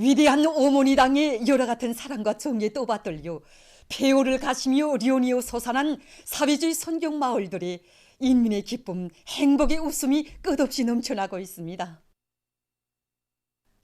위대한 오모니 당의 여러 같은 사랑과 정의에 또받들려 폐허를 가시며 련이어 솟아난 사회주의 선경 마을들의 인민의 기쁨, 행복의 웃음이 끝없이 넘쳐나고 있습니다.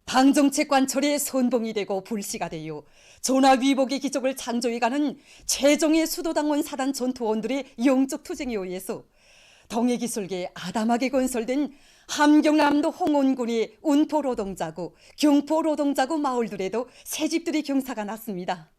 당정책 관철의 선봉이 되고 불씨가 되어 전화위복의 기적을 창조해가는 최정예 수도당원 사단 전투원들의 영적 투쟁에 의해서 동해기술계 아담하게 건설된 함경남도 홍원군의 운포노동자구, 경포노동자구 마을들에도 새집들이 경사가 났습니다.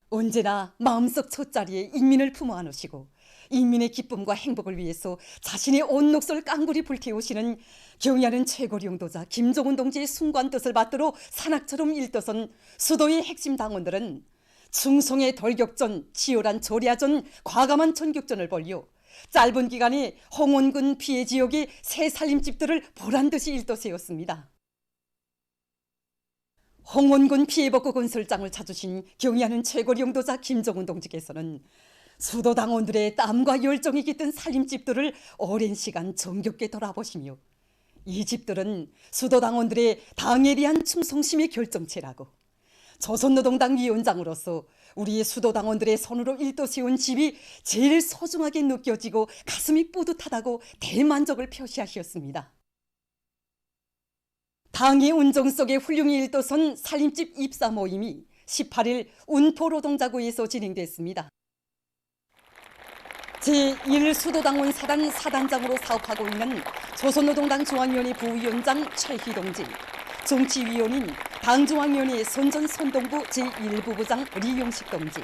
언제나 마음속 첫자리에 인민을 품어 안으시고 인민의 기쁨과 행복을 위해서 자신의 온 녹슬 깡굴이 불태우시는 경의하는 최고리 용도자 김정은 동지의 숭고한 뜻을 받들어 산악처럼 일떠선 수도의 핵심 당원들은 충성의 돌격전, 치열한 조리아전, 과감한 전격전을 벌여 짧은 기간에 홍원군 피해 지역의 새 살림집들을 보란듯이 일떠세웠습니다. 홍원군 피해복구 건설장을 찾으신 경의하는 최고리 용도자 김정은 동지께서는 수도 당원들의 땀과 열정이 깃든 살림집들을 오랜 시간 정겹게 돌아보시며 이 집들은 수도 당원들의 당에 대한 충성심의 결정체라고, 조선노동당 위원장으로서 우리 수도 당원들의 손으로 일떠세운 집이 제일 소중하게 느껴지고 가슴이 뿌듯하다고 대만족을 표시하셨습니다. 당의 운정 속에 훌륭히 일떠선 살림집 입사 모임이 18일 운포노동자구에서 진행됐습니다. 제1수도당원 사단 사단장으로 사업하고 있는 조선노동당 중앙위원회 부위원장 최희동지, 정치위원인 당중앙위원회 선전선동부 제1부부장 리용식 동지,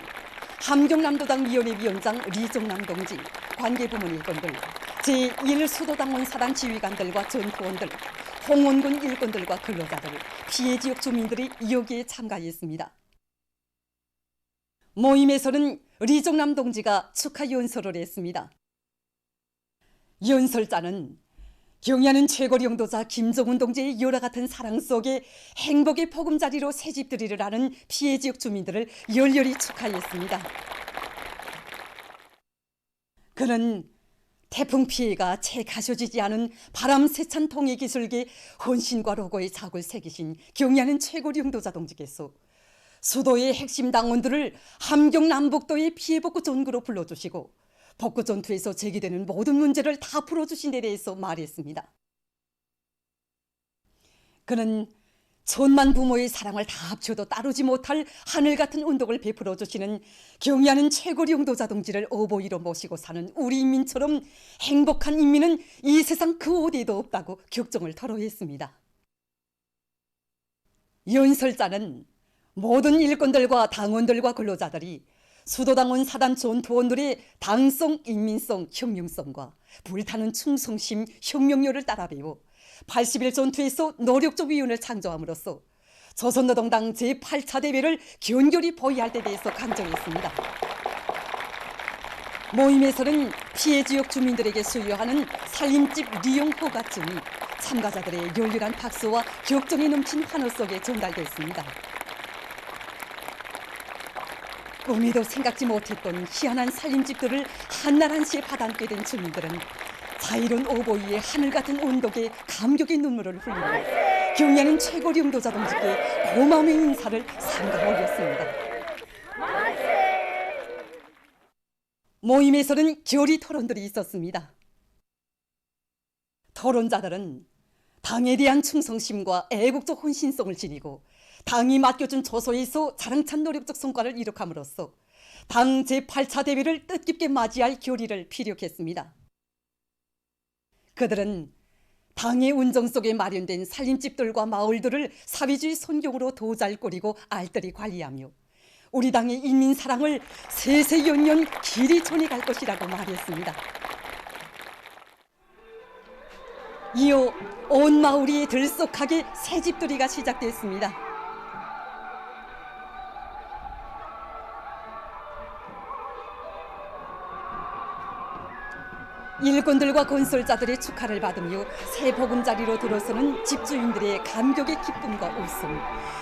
함경남도당 위원회 위원장 리정남 동지, 관계부문 일꾼들, 제1수도당원 사단 지휘관들과 전투원들, 홍원군 일꾼들과 근로자들, 피해지역 주민들이 여기에 참가했습니다. 모임에서는 리정남 동지가 축하 연설을 했습니다. 연설자는 경의하는 최고리 용도자 김정은 동지의 여러 같은 사랑 속에 행복의 보금자리로 새집들이를 하는 피해지역 주민들을 열렬히 축하했습니다. 그는 태풍 피해가 채 가셔지지 않은 바람 세찬 통해기술계 헌신과 로고의 작을 새기신 경의하는 최고리 용도자 동지께서 수도의 핵심 당원들을 함경남북도의 피해복구 전구로 불러주시고 복구 전투에서 제기되는 모든 문제를 다 풀어주신 데 대해서 말했습니다. 그는 천만 부모의 사랑을 다 합쳐도 따르지 못할 하늘 같은 운동을 베풀어 주시는 경의하는 최고리 용도자 동지를 어버이로 모시고 사는 우리 인민처럼 행복한 인민은 이 세상 그 어디에도 없다고 격정을 토로했습니다. 연설자는 모든 일꾼들과 당원들과 근로자들이 수도당원 사단 전투원들의 당성, 인민성, 혁명성과 불타는 충성심, 혁명력을 따라 배워 80일 전투에서 노력적 위원을 창조함으로써 조선노동당 제8차 대회를 견고히 보위할 데 대해서 강조했습니다. 모임에서는 피해 지역 주민들에게 수여하는 살림집 리용 허가증이 참가자들의 열렬한 박수와 격정이 넘친 환호 속에 전달됐습니다. 꿈에도 생각지 못했던 희한한 살림집들을 한날 한시에 받아안게 된 주민들은 자유로운 오보이의 하늘같은 온덕에 감격의 눈물을 흘리며 경의하는 최고리 용도자 동지께 고마움의 인사를 삼가 올렸습니다. 모임에서는 결의 토론들이 있었습니다. 토론자들은 당에 대한 충성심과 애국적 헌신성을 지니고 당이 맡겨준 조소에서 자랑찬 노력적 성과를 이룩함으로써 당 제8차 대회를 뜻깊게 맞이할 결의를 피력했습니다. 그들은 당의 운정 속에 마련된 살림집들과 마을들을 사회주의 선경으로 더 잘 꾸리고 알뜰히 관리하며 우리 당의 인민 사랑을 세세연년 길이 전해갈 것이라고 말했습니다. 이어 온 마을이 들썩하게 새집들이가 시작됐습니다. 일꾼들과 건설자들의 축하를 받으며 새 보금자리로 들어서는 집주인들의 감격의 기쁨과 웃음,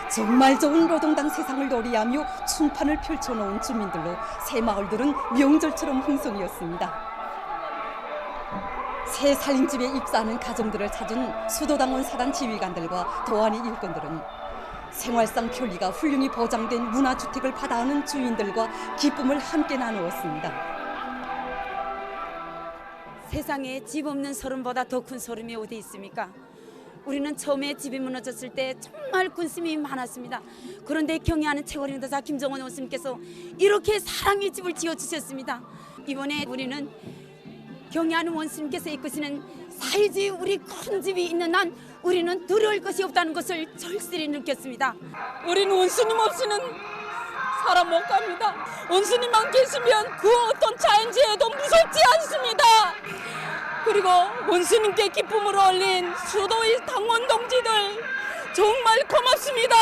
정말 좋은 노동당 세상을 놀이하며 춤판을 펼쳐놓은 주민들로 새 마을들은 명절처럼 흥성이었습니다. 새 살림집에 입사하는 가정들을 찾은 수도당원 사단 지휘관들과 도안위 일꾼들은 생활상 편리가 훌륭히 보장된 문화주택을 받아오는 주인들과 기쁨을 함께 나누었습니다. 세상에 집 없는 소름보다 더 큰 소름이 어디 있습니까? 우리는 처음에 집이 무너졌을 때 정말 군심이 많았습니다. 그런데 경애하는 최고령 도사 김정은 원수님께서 이렇게 사랑의 집을 지어주셨습니다. 이번에 우리는 경애하는 원수님께서 이끄시는 사회주의 우리 큰 집이 있는 한 우리는 두려울 것이 없다는 것을 절실히 느꼈습니다. 우리는 원수님 없이는 살아 못 갑니다. 원수님만 계시면 그 어떤 자연재해도 무섭지 않습니다. 그리고 원수님께 기쁨을 올린 수도의 당원 동지들 정말 고맙습니다.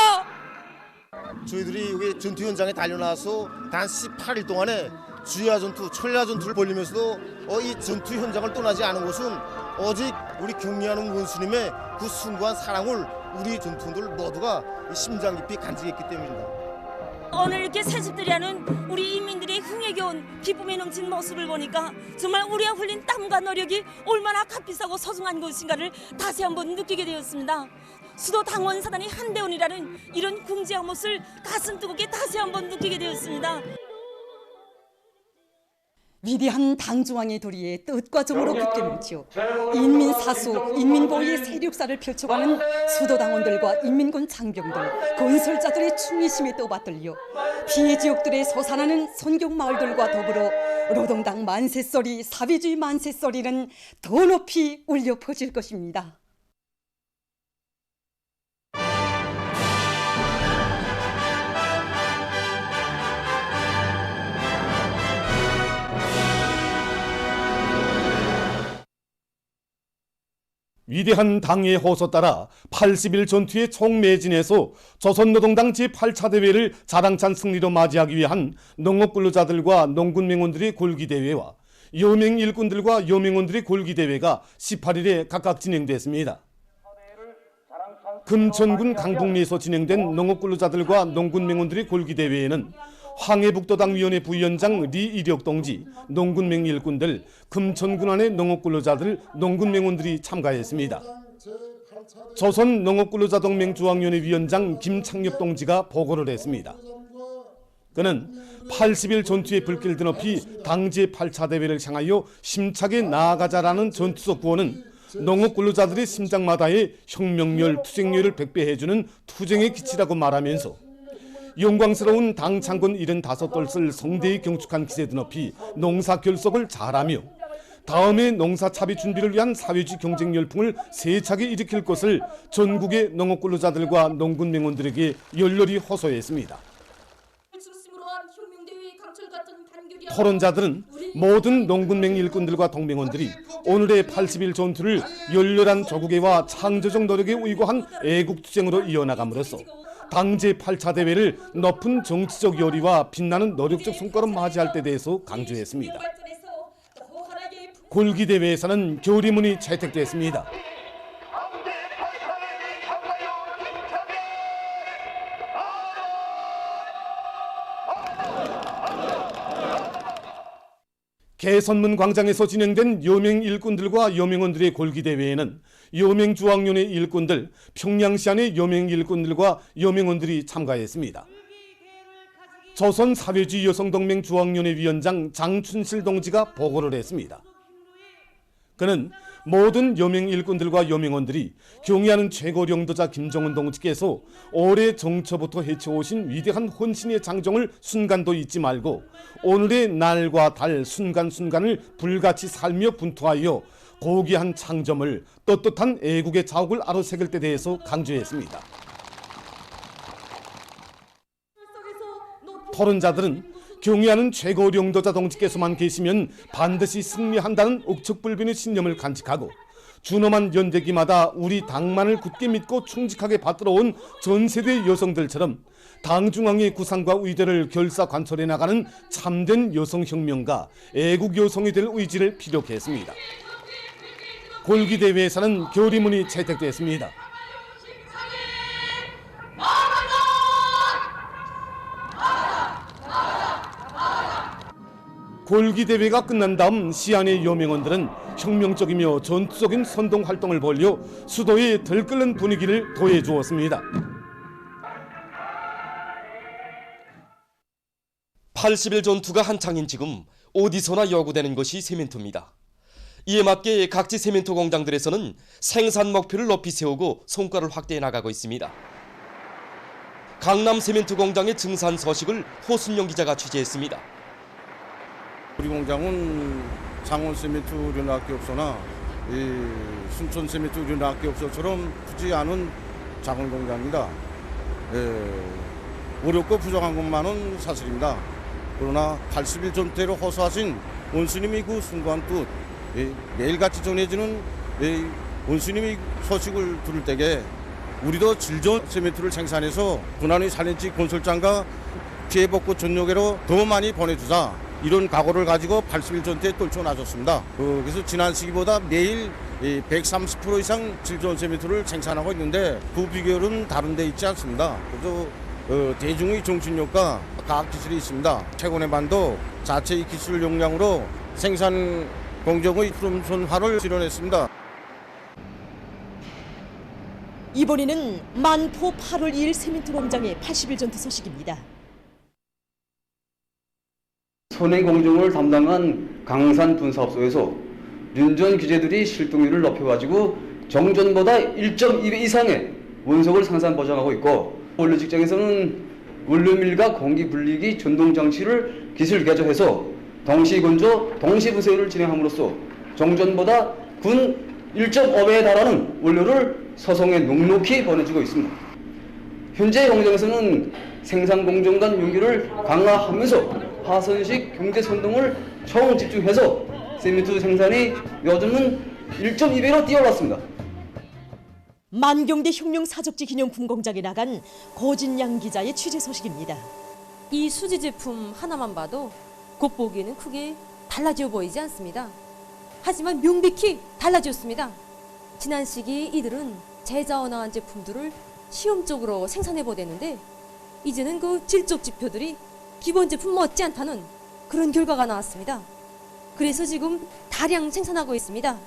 저희들이 여기 전투 현장에 달려나서 단 18일 동안에 주야 전투, 천야 전투를 벌리면서도 이 전투 현장을 떠나지 않은 것은 오직 우리 경리하는 원수님의 그 숭고한 사랑을 우리 전투원들 모두가 심장 깊이 간직했기 때문입니다. 오늘 이렇게 새집들이 하는 우리 인민들의 흥에 겨운 기쁨에 넘친 모습을 보니까 정말 우리가 흘린 땀과 노력이 얼마나 값비싸고 소중한 것인가를 다시 한번 느끼게 되었습니다. 수도 당원 사단이 한대원이라는 이런 궁지한 모습을 가슴 뜨겁게 다시 한번 느끼게 되었습니다. 위대한 당중앙의 도리에 뜻과 정으로 굳게 뭉쳐 인민사수, 인민보위의 세력사를 펼쳐가는 수도당원들과 인민군 장병들, 건설자들의 충의심에 떠받들려 피해 지역들의 솟아나는 선경마을들과 더불어 노동당 만세소리, 사회주의 만세소리는 더 높이 울려 퍼질 것입니다. 위대한 당의 호소 따라 80일 전투의 총매진에서 조선노동당 제8차 대회를 자랑찬 승리로 맞이하기 위한 농업근로자들과 농군맹원들의 골기대회와 여맹일꾼들과 여맹원들의 골기대회가 18일에 각각 진행됐습니다. 금천군 강북리에서 진행된 농업근로자들과 농군맹원들의 골기대회에는 황해북도당 위원회 부위원장 리이력 동지, 농군맹 일꾼들, 금천군안의 농업근로자들, 농군맹원들이 참가했습니다. 조선농업근로자동맹 중앙위원회 위원장 김창엽 동지가 보고를 했습니다. 그는 80일 전투의 불길 드높이 당 제8차 대회를 향하여 심차게 나아가자라는 전투적 구호는 농업근로자들의 심장마다의 혁명열, 투쟁열을 백배해주는 투쟁의 기치라고 말하면서 영광스러운 당 창건 75돌을 성대히 경축한 기세 드높이 농사 결속을 잘하며 다음의 농사 차비 준비를 위한 사회주의 경쟁 열풍을 세차게 일으킬 것을 전국의 농업근로자들과 농군맹원들에게 열렬히 호소했습니다. 토론자들은 모든 농군맹 일꾼들과 동맹원들이 오늘의 80일 전투를 열렬한 조국애와 창조적 노력에 의거한 애국투쟁으로 이어나감으로써 당 제8차 대회를 높은 정치적 열의와 빛나는 노력적 성과로 맞이할 때 대해서 강조했습니다. 골기대회에서는 교리문이 채택됐습니다. 개선문 광장에서 진행된 여맹 일꾼들과 여맹원들의 골기대회에는 여맹중앙위원회 일꾼들, 평양시안의 여맹 일꾼들과 여맹원들이 참가했습니다. 조선사회주의 여성동맹 중앙위원회 위원장 장춘실 동지가 보고를 했습니다. 그는 모든 여맹 일꾼들과 여맹원들이 경의하는 최고領導자 김정은 동지께서 오래 정처부터 해쳐오신 위대한 헌신의 장정을 순간도 잊지 말고 오늘의 날과 달 순간순간을 불같이 살며 분투하여 고귀한 창점을 떳떳한 애국의 자욱을 아로새길 때 대해서 강조했습니다. 토론자들은 경의하는 최고領導자 동지께서만 계시면 반드시 승리한다는 억척불변의 신념을 간직하고 준엄한 연대기마다 우리 당만을 굳게 믿고 충직하게 받들어온 전세대 여성들처럼 당 중앙의 구상과 의대를 결사관철해 나가는 참된 여성혁명가, 애국 여성이 될 의지를 피력해 했습니다. 골기대회에서는 교리문이 채택됐습니다. 골기 대회가 끝난 다음 시안의 여명원들은 혁명적이며 전투적인 선동 활동을 벌여 수도에 들끓는 분위기를 더해주었습니다. 80일 전투가 한창인 지금 어디서나 요구되는 것이 세멘토입니다. 이에 맞게 각지 세멘토 공장들에서는 생산 목표를 높이 세우고 성과를 확대해 나가고 있습니다. 강남 세멘토 공장의 증산 소식을 호순영 기자가 취재했습니다. 우리 공장은 창원 세멘토 륜악기업소나 순천 세멘토 륜악기업소처럼 크지 않은 작은 공장입니다. 어렵고 부족한 것만은 사실입니다. 그러나 80일 전투로 호소하신 원수님이 그 순간 뜻, 매일같이 전해지는 원수님이 소식을 들을 때에 우리도 질 좋은 세멘토를 생산해서 군안의 살인지 건설장과 피해복구 전역으로 더 많이 보내주자, 이런 각오를 가지고 80일 전투에 떨쳐나섰습니다. 그래서 지난 시기보다 매일 130% 이상 질 좋은 세멘토를 생산하고 있는데 그 비결은 다른 데 있지 않습니다. 그래서 대중의 정신력과 과학기술이 있습니다. 최근에 반도 자체의 기술 역량으로 생산 공정의 푸른손화를 실현했습니다. 이번에는 만포 8월 2일 세멘토 공장의 80일 전투 소식입니다. 선행 공정을 담당한 강산 분사업소에서 윤전 규제들이 실동률을 높여가지고 정전보다 1.2배 이상의 원석을 생산 보장하고 있고, 원료 직장에서는 원료밀과 공기 분리기 전동 장치를 기술 개조해서 동시 건조, 동시 부세를 진행함으로써 정전보다 군 1.5배에 달하는 원료를 서성에 넉넉히 보내주고 있습니다. 현재 공장에서는 생산 공정 간 연결을 강화하면서 하선식 경제 선동을 총 집중해서 세멘토 생산이 요즘은 1.2배로 뛰어올랐습니다. 만경대 혁명 사적지 기념 군공장에 나간 고진양 기자의 취재 소식입니다. 이 수지 제품 하나만 봐도 겉보기에는 크게 달라져 보이지 않습니다. 하지만 명백히 달라졌습니다. 지난 시기 이들은 제자원화한 제품들을 시험적으로 생산해보았는데 이제는 그 질적 지표들이 기본 제품 못지않다는 그런 결과가 나왔습니다. 그래서 지금 다량 생산하고 있습니다.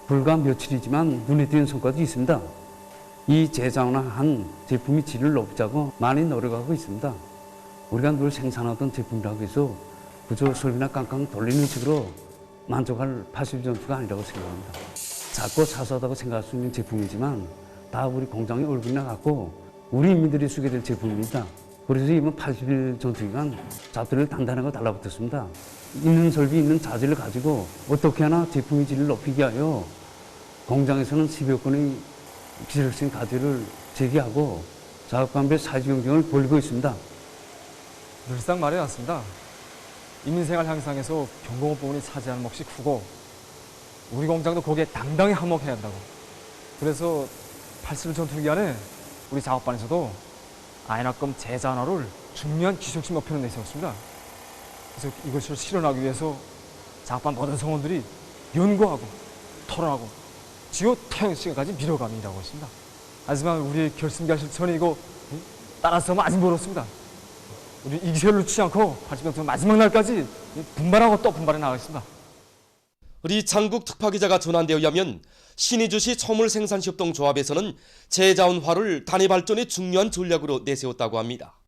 불과 며칠이지만 눈에 띄는 성과도 있습니다. 이 제자원화한 제품이 질을 높이자고 많이 노력하고 있습니다. 우리가 늘 생산하던 제품이라고 해서 그저 설비나 깡깡 돌리는 식으로 만족할 80일 전투가 아니라고 생각합니다. 작고 사소하다고 생각할 수 있는 제품이지만 다 우리 공장의 얼굴이나 갖고 우리 인민들이 쓰게 될 제품입니다. 그래서 이번 80일 전투기간 자투리를 단단하게 달라붙었습니다. 있는 설비, 있는 자재를 가지고 어떻게 하나 제품의 질을 높이기 위하여 공장에서는 10여 건의 기술적인 과제를 제기하고 작업관별 사회적 경쟁을 벌이고 있습니다. 늘상 말해왔습니다. 인민생활 향상에서 경공업 부분이 차지하는 몫이 크고 우리 공장도 거기에 당당히 한몫해야 한다고. 그래서 80일 전투기간에 우리 작업반에서도 아이낙검 제자원화를 중요한 기술적 목표를 내세웠습니다. 그래서 이것을 실현하기 위해서 작업반 모든 성원들이 연구하고 토론하고 지호 퇴행 시간까지 미뤄가며 일하고 있습니다. 하지만 우리 결승기한 실천이 이거 따라서면 아직 멀었습니다. 우리 이 기세를 놓치지 않고 80일 전투 마지막 날까지 분발하고 또 분발해 나가겠습니다. 우리 장국 특파기자가 전한 데 의하면 신의주시 첨물생산협동조합에서는 제자원화를 단위 발전의 중요한 전략으로 내세웠다고 합니다.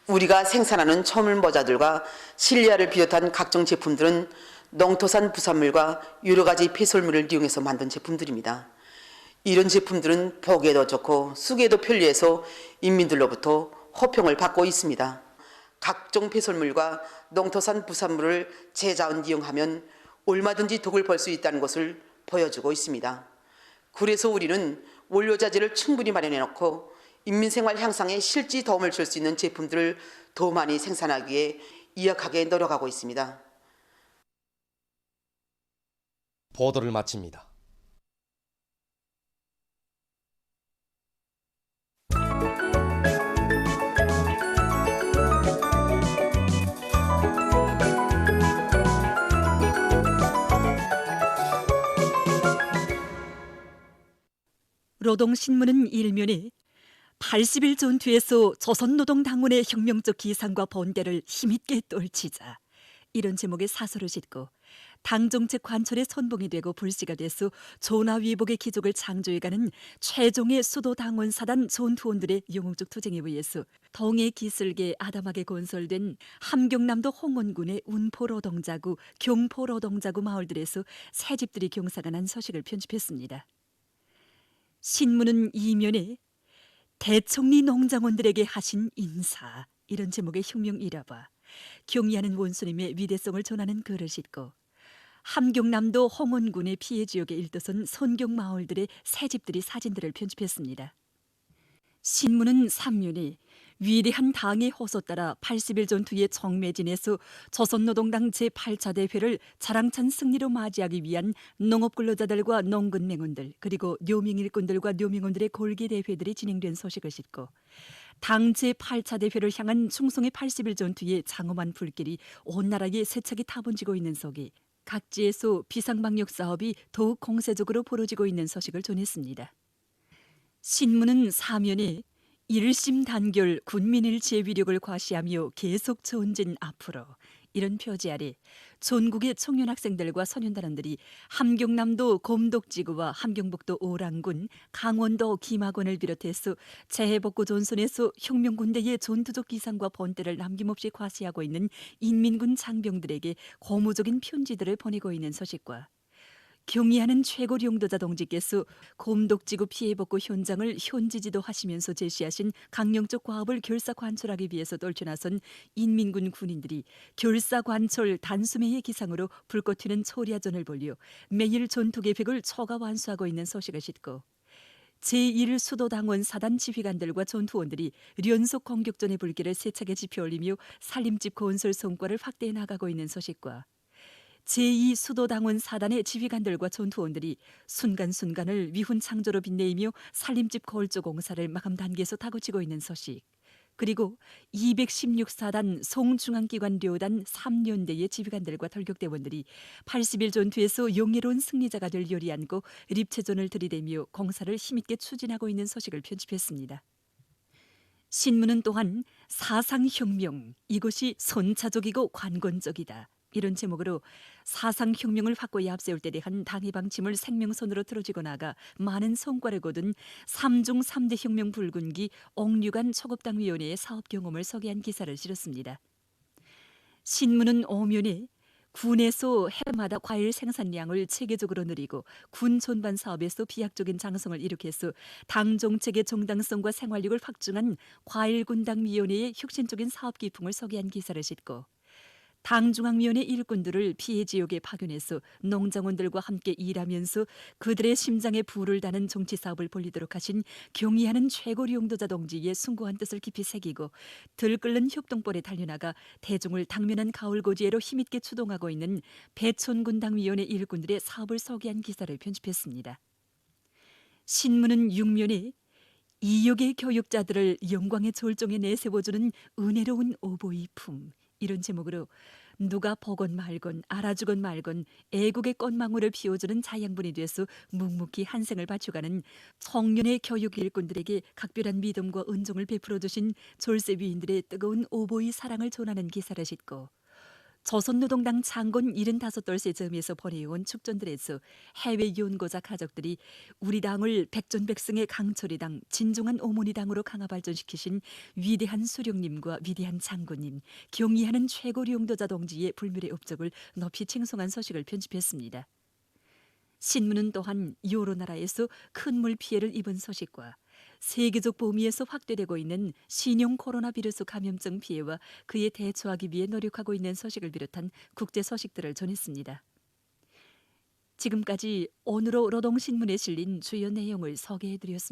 우리가 생산하는 첨물 모자들과 실리아를 비롯한 각종 제품들은 농토산 부산물과 여러 가지 폐설물을 이용해서 만든 제품들입니다. 이런 제품들은 보기에도 좋고 쓰기에도 편리해서 인민들로부터 호평을 받고 있습니다. 각종 폐설물과 농토산 부산물을 제자원 이용하면 얼마든지 덕을 볼 수 있다는 것을 보여주고 있습니다. 그래서 우리는 원료자재를 충분히 마련해놓고 인민생활 향상에 실질 도움을 줄 수 있는 제품들을 더 많이 생산하기 위해 이역하게 노력하고 있습니다. 보도를 마칩니다. 노동신문은 일면에 80일 전투에서 조선노동당원의 혁명적 기상과 번개를 힘있게 떨치자 이런 제목의 사설을 싣고 당정책 관철의 선봉이 되고 불씨가 돼서 조나위복의 기족을 창조해가는 최종의 수도 당원 사단 전투원들의 영웅적 투쟁에 의해서 동해 기슭에 아담하게 건설된 함경남도 홍원군의 운포로동자구, 경포로동자구 마을들에서 새집들이 경사가 난 서식을 편집했습니다. 신문은 이면에 대청리 농장원들에게 하신 인사, 이런 제목의 혁명 일화와 경의하는 원수님의 위대성을 전하는 글을 싣고 함경남도 홍원군의 피해 지역에 일떠선 선경 마을들의 새집들이 사진들을 편집했습니다. 신문은 3면에 위대한 당의 호소 따라 80일 전투의 정매진에서 조선노동당 제8차 대회를 자랑찬 승리로 맞이하기 위한 농업근로자들과 농근맹원들 그리고 묘민일꾼들과 묘민원들의 골기 대회들이 진행된 소식을 싣고 당 제8차 대회를 향한 충성의 80일 전투의 장엄한 불길이 온 나라에 세차게 타번지고 있는 속에 각지에서 비상방역 사업이 더욱 공세적으로 벌어지고 있는 소식을 전했습니다. 신문은 사면에 일심단결 군민일 제위력을 과시하며 계속 전진 앞으로, 이런 표지 아래 전국의 청년 학생들과 소년단원들이 함경남도 검독지구와 함경북도 오랑군, 강원도 김학원을 비롯해서 재해복구 전선에서 혁명군대의 전투적 기상과 본때를 남김없이 과시하고 있는 인민군 장병들에게 고무적인 편지들을 보내고 있는 소식과 경의하는 최고 용도자 동지께서 곰독지구 피해복구 현장을 현지지도 하시면서 제시하신 강령적 과업을 결사관철하기 위해서 떨쳐나선 인민군 군인들이 결사관철 단수매의 기상으로 불꽃 튀는 초리아전을 벌려 매일 전투 계획을 초과 완수하고 있는 소식을 싣고 제1수도당원 사단 지휘관들과 전투원들이 연속 공격전의 불길을 세차게 지펴올리며 살림집 건설 성과를 확대해 나가고 있는 소식과 제2수도당원 사단의 지휘관들과 전투원들이 순간순간을 위훈 창조로 빛내이며 살림집 골조 공사를 마감 단계에서 다그치고 있는 소식, 그리고 216사단 송중앙기관 료단 3년대의 지휘관들과 돌격대원들이 80일 전투에서 영예로운 승리자가 될 요리 안고 립체전을 들이대며 공사를 힘있게 추진하고 있는 소식을 편집했습니다. 신문은 또한 사상혁명, 이것이 선차적이고 관건적이다, 이런 제목으로 사상혁명을 확고히 앞세울 때 대한 당의 방침을 생명선으로 틀어지고 나가 많은 성과를 거둔 3중 3대 혁명 불군기 옥류관 초급당위원회의 사업 경험을 소개한 기사를 실었습니다. 신문은 오면에 군에서 해마다 과일 생산량을 체계적으로 늘리고 군 전반 사업에서 비약적인 장성을 일으켜서 당 정책의 정당성과 생활력을 확증한 과일군당위원회의 혁신적인 사업 기풍을 소개한 기사를 싣고 당중앙위원회 일꾼들을 피해 지역에 파견해서 농장원들과 함께 일하면서 그들의 심장에 불을 다는 정치 사업을 벌리도록 하신 경의하는 최고 용도자 동지의 숭고한 뜻을 깊이 새기고 들끓는 협동벌에 달려나가 대중을 당면한 가을고지에로 힘있게 추동하고 있는 배촌군당위원회 일꾼들의 사업을 소개한 기사를 편집했습니다. 신문은 6면에 이역의 교육자들을 영광의 절정에 내세워주는 은혜로운 오보이 품, 이런 제목으로 누가 보건 말건 알아주건 말건 애국의 꽃망울을 피워주는 자양분이 돼서 묵묵히 한 생을 바쳐가는 청년의 교육 일꾼들에게 각별한 믿음과 은종을 베풀어 주신 졸세 위인들의 뜨거운 오보이 사랑을 전하는 기사를 싣고 조선노동당 창건 75돌세 즈음에서 보내온 축전들에서 해외 연고자 가족들이 우리 당을 백전백승의 강철이당, 진중한 오모니당으로 강화 발전시키신 위대한 수령님과 위대한 장군님, 경의하는 최고 용도자 동지의 불멸의 업적을 높이 칭송한 소식을 편집했습니다. 신문은 또한 여러 나라에서 큰 물 피해를 입은 소식과 세계적 범위에서 확대되고 있는 신형 코로나 비루스 감염증 피해와 그에 대처하기 위해 노력하고 있는 소식을 비롯한 국제 소식들을 전했습니다. 지금까지 오늘로 노동신문에 실린 주요 내용을 소개해드렸습니다.